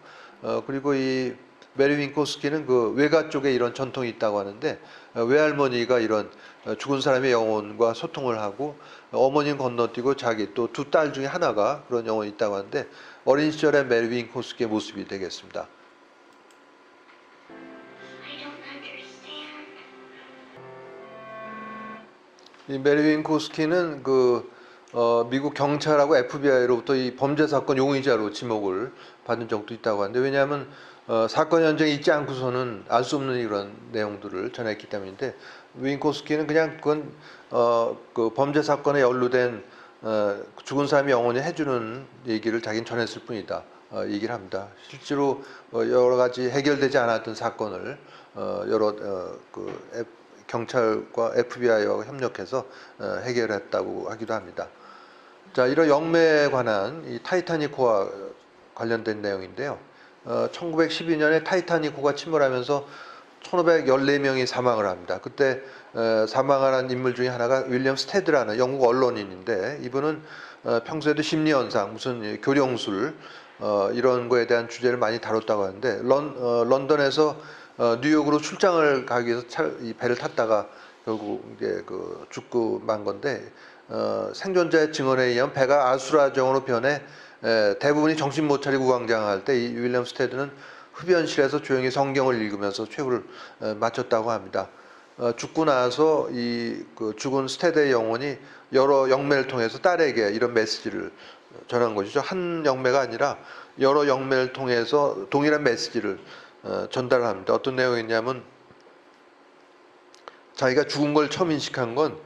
그리고 이 메리 윙코스키는 그 외가 쪽에 이런 전통이 있다고 하는데 외할머니가 이런 죽은 사람의 영혼과 소통을 하고 어머니는 건너뛰고 자기 또 두 딸 중에 하나가 그런 영혼이 있다고 하는데 어린 시절의 메리 윙코스키의 모습이 되겠습니다. 이 메리 윙코스키는 미국 경찰하고 FBI로부터 이 범죄 사건 용의자로 지목을 받은 적도 있다고 하는데 왜냐하면 사건 현장에 있지 않고서는 알 수 없는 이런 내용들을 전했기 때문인데 윙코스키는 그냥 그건 그 범죄 사건에 연루된 죽은 사람의 영혼이 해주는 얘기를 자기는 전했을 뿐이다 얘기를 합니다. 실제로 여러 가지 해결되지 않았던 사건을 여러 경찰과 FBI와 협력해서 해결했다고 하기도 합니다. 자, 이런 영매에 관한 이 타이타닉호와 관련된 내용인데요. 1912년에 타이타닉호가 침몰하면서 1514명이 사망을 합니다. 그때 사망한 인물 중에 하나가 윌리엄 스테드라는 영국 언론인인데 이분은 평소에도 심리현상, 무슨 교령술 이런 거에 대한 주제를 많이 다뤘다고 하는데 런던에서 뉴욕으로 출장을 가기 위해서 이 배를 탔다가 결국 이제 죽고 만 건데 생존자의 증언에 의하면 배가 아수라정으로 변해 대부분이 정신 못 차리고 우왕좌왕할 때 이 윌리엄 스테드는 흡연실에서 조용히 성경을 읽으면서 최후를 마쳤다고 합니다. 죽고 나서 이 죽은 스테드의 영혼이 여러 영매를 통해서 딸에게 이런 메시지를 전한 것이죠. 한 영매가 아니라 여러 영매를 통해서 동일한 메시지를 전달합니다. 어떤 내용이냐면 자기가 죽은 걸 처음 인식한 건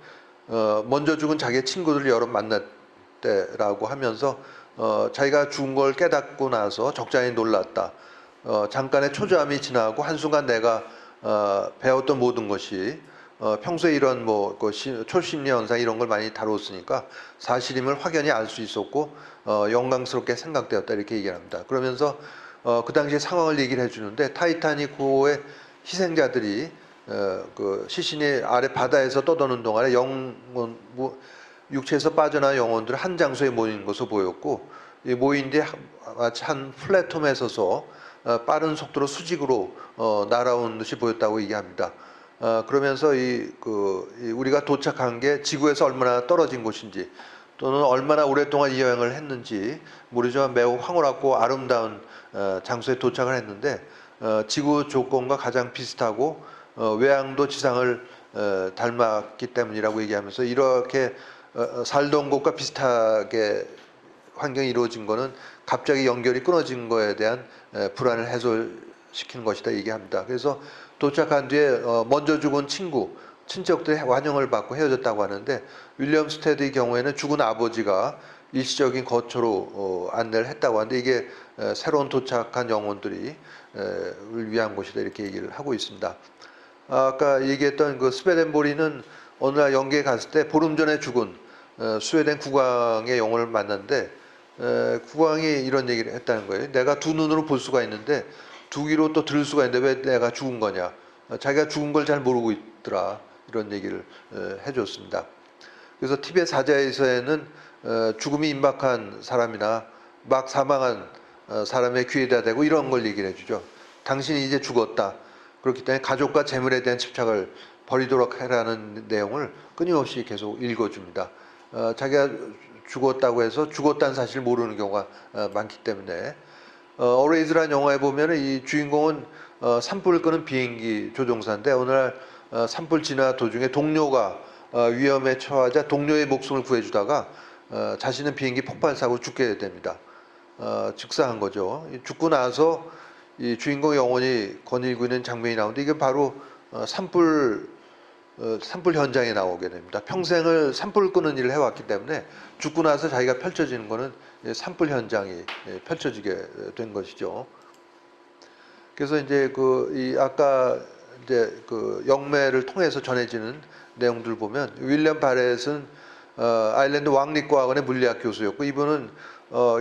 먼저 죽은 자기의 친구들을 여러 만났대라고 하면서 자기가 죽은 걸 깨닫고 나서 적잖이 놀랐다. 잠깐의 초조함이 지나고 한순간 내가 배웠던 모든 것이 평소에 이런 초심리 현상 이런 걸 많이 다뤘으니까 사실임을 확연히 알 수 있었고 영광스럽게 생각되었다 이렇게 얘기를 합니다. 그러면서 그 당시의 상황을 얘기를 해주는데 타이타닉호의 희생자들이 시신이 아래 바다에서 떠도는 동안에 육체에서 빠져나온 영혼들 한 장소에 모인 것으로 보였고 이 모인 뒤에 마치 한 플랫폼에 서서 빠른 속도로 수직으로 날아온 듯이 보였다고 얘기합니다. 그러면서 우리가 도착한 게 지구에서 얼마나 떨어진 곳인지 또는 얼마나 오랫동안 이 여행을 했는지 모르지만 매우 황홀하고 아름다운 장소에 도착을 했는데 지구 조건과 가장 비슷하고 외양도 지상을 닮았기 때문이라고 얘기하면서 이렇게 살던 곳과 비슷하게 환경이 이루어진 것은 갑자기 연결이 끊어진 거에 대한 불안을 해소시키는 것이다 얘기합니다. 그래서 도착한 뒤에 먼저 죽은 친척들의 환영을 받고 헤어졌다고 하는데 윌리엄 스테드의 경우에는 죽은 아버지가 일시적인 거처로 안내를 했다고 하는데 이게 새로운 도착한 영혼들이 를 위한 곳이다 이렇게 얘기를 하고 있습니다. 아까 얘기했던 스웨덴보리는 어느 날 영계에 갔을 때 보름 전에 죽은 스웨덴 국왕의 영혼을 만났는데 국왕이 이런 얘기를 했다는 거예요. 내가 두 눈으로 볼 수가 있는데 두 귀로 또 들을 수가 있는데 왜 내가 죽은 거냐. 자기가 죽은 걸 잘 모르고 있더라. 이런 얘기를 해줬습니다. 그래서 티벳 사자에서는 죽음이 임박한 사람이나 막 사망한 사람의 귀에다 대고 이런 걸 얘기를 해주죠. 당신이 이제 죽었다. 그렇기 때문에 가족과 재물에 대한 집착을 버리도록 해라는 내용을 끊임없이 계속 읽어줍니다. 자기가 죽었다고 해서 죽었다는 사실을 모르는 경우가 많기 때문에 어레이즈라는 영화에 보면 이 주인공은 산불을 끄는 비행기 조종사인데 오늘 산불 진화 도중에 동료가 위험에 처하자 동료의 목숨을 구해주다가 자신은 비행기 폭발 사고 죽게 됩니다. 즉사한 거죠. 죽고 나서 이 주인공 영혼이 거닐고 있는 장면이 나오는데 이게 바로 산불 현장에 나오게 됩니다. 평생을 산불을 끄는 일을 해왔기 때문에 죽고 나서 자기가 펼쳐지는 것은 산불 현장이 펼쳐지게 된 것이죠. 그래서 이제 아까 이제 영매를 통해서 전해지는 내용들 보면 윌리엄 바렛은 아일랜드 왕립과학원의 물리학 교수였고 이분은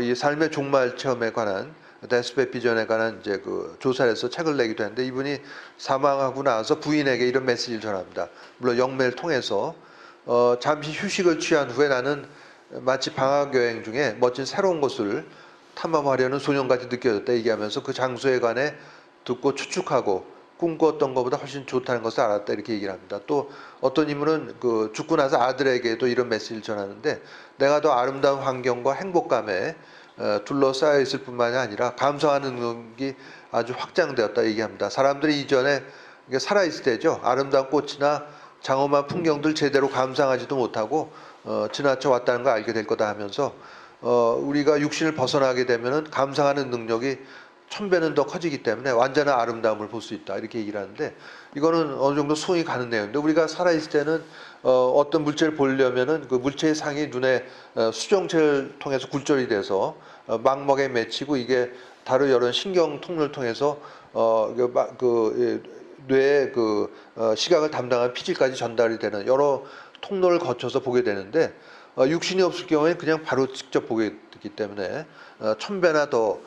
이 삶의 종말 체험에 관한 데스페 비전에 관한 이제 그 조사를 해서 책을 내기도 했는데 이분이 사망하고 나서 부인에게 이런 메시지를 전합니다. 물론 영매를 통해서 잠시 휴식을 취한 후에 나는 마치 방학 여행 중에 멋진 새로운 곳을 탐험하려는 소년같이 느껴졌다 얘기하면서 그 장소에 관해 듣고 추측하고 꿈꿨던 것보다 훨씬 좋다는 것을 알았다 이렇게 얘기를 합니다. 또 어떤 인물은 그 죽고 나서 아들에게도 이런 메시지를 전하는데 내가 더 아름다운 환경과 행복감에 둘러싸여 있을 뿐만이 아니라 감사하는 능력이 아주 확장되었다 얘기합니다. 사람들이 이전에 살아있을 때죠. 아름다운 꽃이나 장엄한 풍경들 제대로 감상하지도 못하고 지나쳐 왔다는 걸 알게 될 거다 하면서 우리가 육신을 벗어나게 되면은 감상하는 능력이 1000배는 더 커지기 때문에 완전한 아름다움을 볼 수 있다 이렇게 얘기를 하는데 이거는 어느 정도 수긍이 가는 내용인데 우리가 살아있을 때는 어떤 물체를 보려면은 그 물체의 상이 눈에 수정체를 통해서 굴절이 돼서 망막에 맺히고 이게 다른 여러 신경 통로를 통해서 뇌의 시각을 담당한 피질까지 전달이 되는 여러 통로를 거쳐서 보게 되는데 육신이 없을 경우에 그냥 바로 직접 보게 되기 때문에 1000배나 더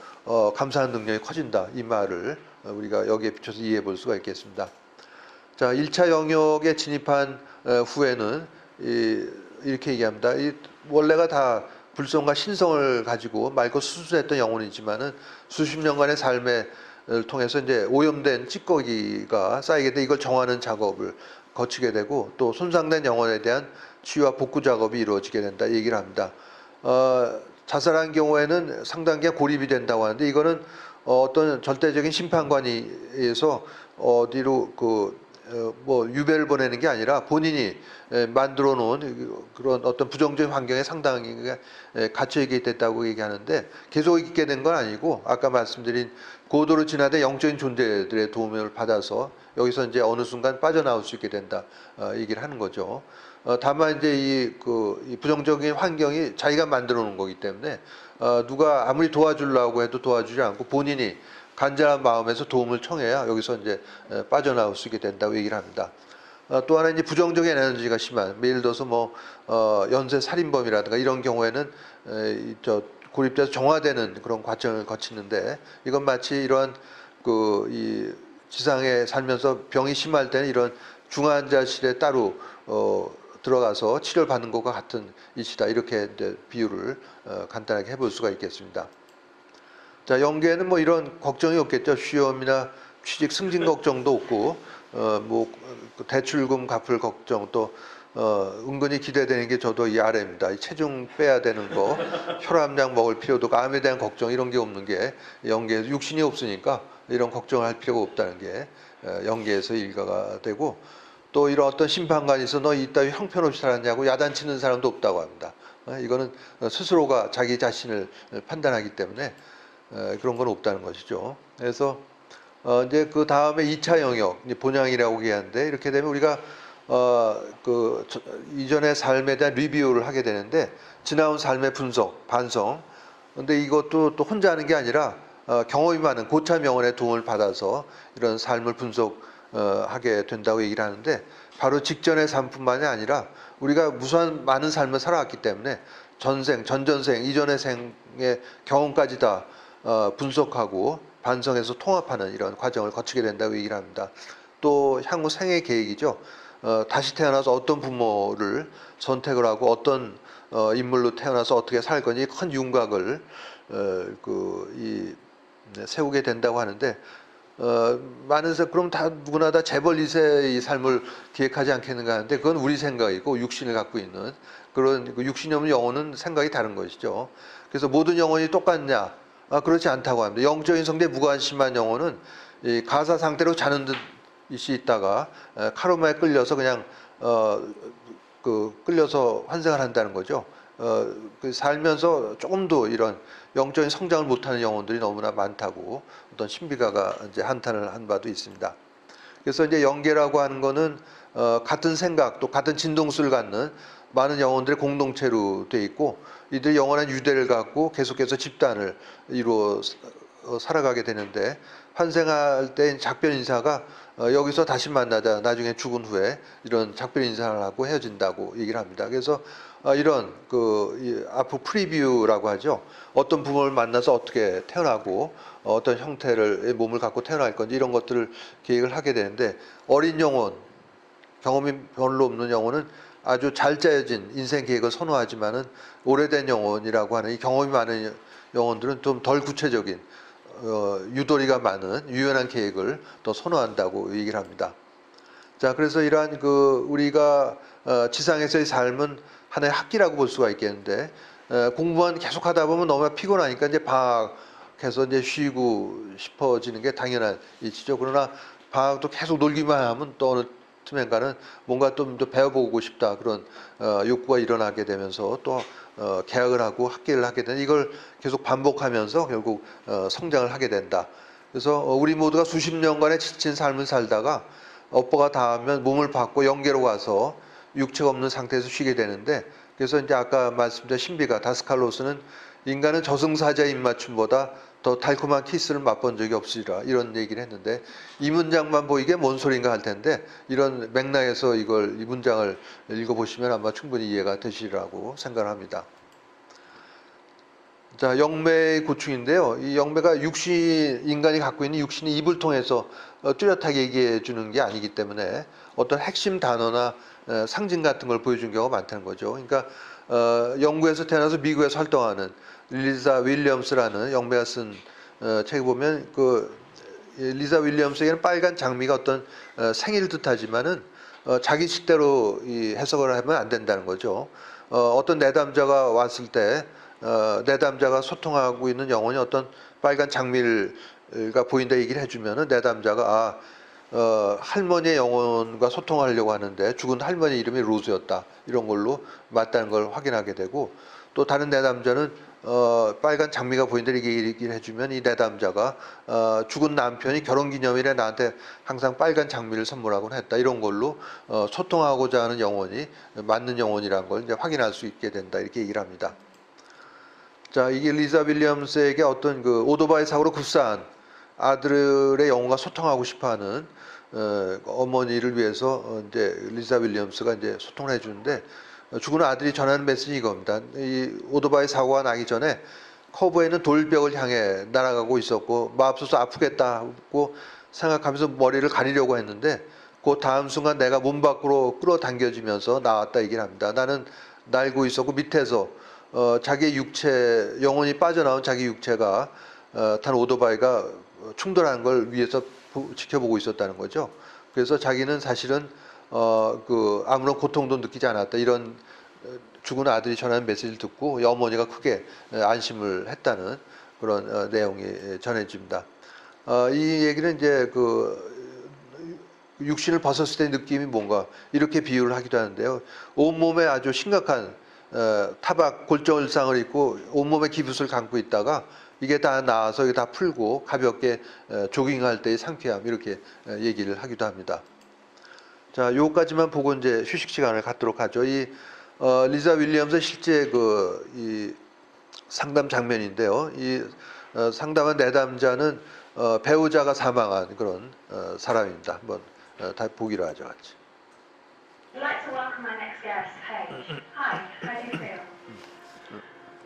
감사하는 능력이 커진다. 이 말을 우리가 여기에 비춰서 이해해 볼 수가 있겠습니다. 자, 1차 영역에 진입한 후에는 이렇게 얘기합니다. 원래가 다 불성과 신성을 가지고 맑고 수수했던 영혼이지만은 수십 년간의 삶을 통해서 이제 오염된 찌꺼기가 쌓이게 돼 이걸 정하는 작업을 거치게 되고 또 손상된 영혼에 대한 치유와 복구 작업이 이루어지게 된다 얘기를 합니다. 자살한 경우에는 상당히 고립이 된다고 하는데 이거는 어떤 절대적인 심판관에서 어디로 뭐 유배를 보내는 게 아니라 본인이 만들어 놓은 그런 어떤 부정적인 환경에 상당히 갇혀 있게 됐다고 얘기하는데 계속 있게 된 건 아니고 아까 말씀드린 고도로 진화된 영적인 존재들의 도움을 받아서 여기서 이제 어느 순간 빠져나올 수 있게 된다 얘기를 하는 거죠. 다만 이제 이 부정적인 환경이 자기가 만들어 놓은 거기 때문에 누가 아무리 도와주려고 해도 도와주지 않고 본인이 간절한 마음에서 도움을 청해야 여기서 이제 빠져나올 수 있게 된다고 얘기를 합니다. 또 하나 이제 부정적인 에너지가 심한, 예를 들어서 뭐 연쇄 살인범이라든가 이런 경우에는 고립돼서 정화되는 그런 과정을 거치는데 이건 마치 이러한 이 지상에 살면서 병이 심할 때는 이런 중환자실에 따로 들어가서 치료를 받는 것과 같은 이치다 이렇게 이제 비유를 간단하게 해볼 수가 있겠습니다. 자, 영계에는 뭐 이런 걱정이 없겠죠. 시험이나 취직 승진 걱정도 없고 뭐 대출금 갚을 걱정 또 은근히 기대되는 게 저도 이 아래입니다. 이 체중 빼야 되는 거, 혈압약 먹을 필요도 없고 암에 대한 걱정 이런 게 없는 게 영계에서 육신이 없으니까 이런 걱정을 할 필요가 없다는 게 영계에서 일가가 되고 또 이런 어떤 심판관이 있어 너 이따위 형편없이 살았냐고 야단치는 사람도 없다고 합니다. 이거는 스스로가 자기 자신을 판단하기 때문에 그런 건 없다는 것이죠. 그래서 이제 그 다음에 2차 영역 본향이라고 얘기하는데 이렇게 되면 우리가 이전의 삶에 대한 리뷰를 하게 되는데 지나온 삶의 분석, 반성. 근데 이것도 또 혼자 하는 게 아니라 경험이 많은 고참 영혼의 도움을 받아서 이런 삶을 분석하게 된다고 얘기를 하는데 바로 직전의 삶뿐만이 아니라 우리가 무수한 많은 삶을 살아왔기 때문에 전생, 전전생, 이전의 생의 경험까지 다 분석하고 반성해서 통합하는 이런 과정을 거치게 된다고 얘기를 합니다. 또 향후 생애 계획이죠. 다시 태어나서 어떤 부모를 선택을 하고 어떤 인물로 태어나서 어떻게 살 건지 큰 윤곽을 세우게 된다고 하는데 그럼 다 누구나 다 재벌 2세의 삶을 기획하지 않겠는가 하는데 그건 우리 생각이고 육신을 갖고 있는 그런 육신이 없는 영혼은 생각이 다른 것이죠. 그래서 모든 영혼이 똑같냐? 그렇지 않다고 합니다. 영적인 성대에 무관심한 영혼은 이 가사 상태로 자는 듯이 있다가 카르마에 끌려서 그냥 끌려서 환생을 한다는 거죠. 살면서 조금도 이런 영적인 성장을 못하는 영혼들이 너무나 많다고 어떤 신비가가 이제 한탄을 한 바도 있습니다. 그래서 이제 영계라고 하는 거는 같은 생각 또 같은 진동수를 갖는 많은 영혼들의 공동체로 돼 있고 이들이 영원한 유대를 갖고 계속해서 집단을 이루어 살아가게 되는데 환생할 때 작별 인사가 여기서 다시 만나자. 나중에 죽은 후에 이런 작별 인사를 하고 헤어진다고 얘기를 합니다. 그래서 이런 앞으로 프리뷰라고 하죠. 어떤 부모를 만나서 어떻게 태어나고 어떤 형태의 몸을 갖고 태어날 건지 이런 것들을 계획을 하게 되는데 어린 영혼, 경험이 별로 없는 영혼은 아주 잘 짜여진 인생 계획을 선호하지만은 오래된 영혼이라고 하는 이 경험이 많은 영혼들은 좀 덜 구체적인 유도리가 많은 유연한 계획을 더 선호한다고 얘기를 합니다. 자, 그래서 이러한 우리가 지상에서의 삶은 하나의 학기라고 볼 수가 있겠는데 공부만 계속하다 보면 너무 피곤하니까 이제 방학해서 이제 쉬고 싶어지는 게 당연한 이치죠. 그러나 방학도 계속 놀기만 하면 또 어느 틈엔가는 뭔가 좀 더 배워보고 싶다 그런 욕구가 일어나게 되면서 또 계약을 하고 학기를 하게 되는 이걸 계속 반복하면서 결국 성장을 하게 된다. 그래서 우리 모두가 수십 년간의 지친 삶을 살다가 업보가 닿으면 몸을 받고 영계로 가서 육체가 없는 상태에서 쉬게 되는데 그래서 이제 아까 말씀드린 신비가 다스칼로스는 인간은 저승사자의 입맞춤보다 더 달콤한 키스를 맛본 적이 없으리라 이런 얘기를 했는데 이 문장만 보이게 뭔 소린가 할 텐데 이런 맥락에서 이 문장을 읽어보시면 아마 충분히 이해가 되시리라고 생각을 합니다. 자, 영매의 고충인데요. 이 영매가 인간이 갖고 있는 육신이 입을 통해서 뚜렷하게 얘기해 주는 게 아니기 때문에 어떤 핵심 단어나 상징 같은 걸 보여준 경우가 많다는 거죠. 그러니까 영국에서 태어나서 미국에서 활동하는 리자 윌리엄스라는 영매가 쓴 책에 보면 리자 윌리엄스에게는 빨간 장미가 어떤 생일을 뜻하지만은 자기 식대로 이 해석을 하면 안 된다는 거죠. 어떤 내담자가 왔을 때 내담자가 소통하고 있는 영혼이 어떤 빨간 장미가 보인다 얘기를 해주면은 내담자가 할머니의 영혼과 소통하려고 하는데 죽은 할머니 이름이 로즈였다 이런 걸로 맞다는 걸 확인하게 되고 또 다른 내담자는 빨간 장미가 보인다 이렇게 얘기를 해주면 이 내담자가 죽은 남편이 결혼기념일에 나한테 항상 빨간 장미를 선물하곤 했다 이런 걸로 소통하고자 하는 영혼이 맞는 영혼이라는 걸 이제 확인할 수 있게 된다 이렇게 얘기를 합니다. 자, 이게 리자 윌리엄스에게 어떤 오토바이 사고로 급사한 아들의 영혼과 소통하고 싶어하는 어머니를 위해서 이제 리자 윌리엄스가 이제 소통을 해주는데 죽은 아들이 전하는 메시지 이겁니다. 이 오토바이 사고가 나기 전에 커브에 있는 돌벽을 향해 날아가고 있었고 맙소사 아프겠다고 생각하면서 머리를 가리려고 했는데 그 다음 순간 내가 문 밖으로 끌어당겨지면서 나왔다 얘기를 합니다. 나는 날고 있었고 밑에서 자기의 육체, 영혼이 빠져나온 자기 육체가 탄 오토바이가 충돌한 걸 위에서 지켜보고 있었다는 거죠. 그래서 자기는 사실은 아무런 고통도 느끼지 않았다. 이런 죽은 아들이 전하는 메시지를 듣고 어머니가 크게 안심을 했다는 그런 내용이 전해집니다. 이 얘기는 이제 육신을 벗었을 때 느낌이 뭔가 이렇게 비유를 하기도 하는데요. 온몸에 아주 심각한 타박 골절상을 입고 온몸에 기붓을 감고 있다가 이게 다 나와서 이게 다 풀고 가볍게 조깅할 때의 상쾌함 이렇게 얘기를 하기도 합니다. 자, 요까지만 보고 이제 휴식 시간을 갖도록 하죠. 이 리자 윌리엄스 실제 이 상담 장면인데요. 이 상담한 내담자는 배우자가 사망한 그런 사람입니다. 한번 다 보기로 하죠, 같이. I'd like to welcome my next guest, Paige. Hi, how do you feel?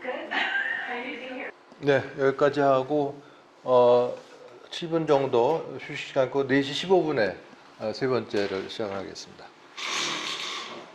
Good? How are you doing here? 네, 여기까지 하고 7분 정도 휴식 시간 있고 4시 15분에 세 번째를 시작하겠습니다.